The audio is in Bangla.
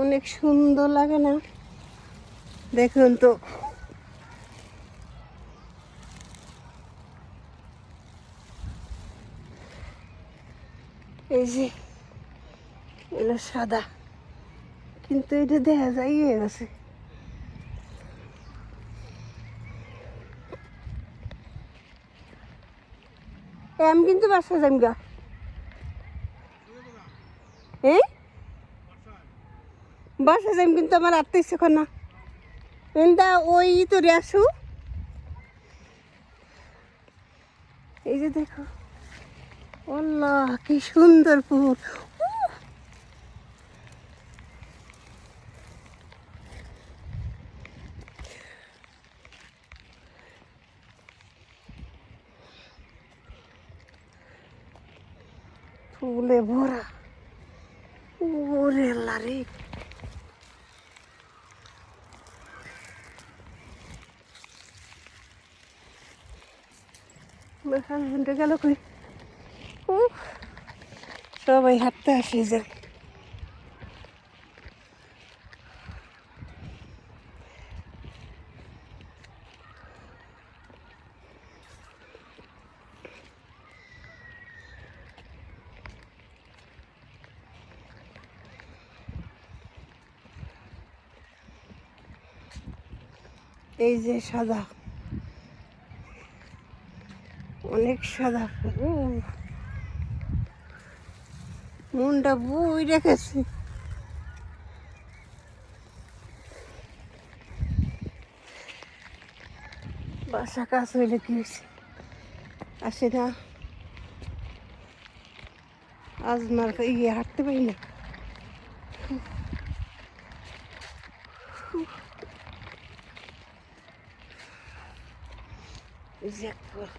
অনেক সুন্দর লাগে না? দেখুন তো, এই যে এলো সাদা, কিন্তু এটা দেখা যায় হয়ে গেছে। আমি কিন্তু বাসা যাই গা। এই বাসা যাই, কিন্তু আমার আটতে ইচ্ছে করে না। এটা ওই তোরে আসু, এই যে দেখো, আল্লাহ কি সুন্দর ফুল। ফুলে ভরা, ওরে আল্লাহ রে। হাজবেন্ডে গেল কই? সবাই হাঁটতে আসে যায়। এই যে সাদা, অনেক সাদা ফুল। মনটা বই রেখেছে। বাসা কাজ হইলে কি হয়েছে, আসে না। আজ মার ইয়ে হাঁটতে পারি না। এই যে এক ফুল।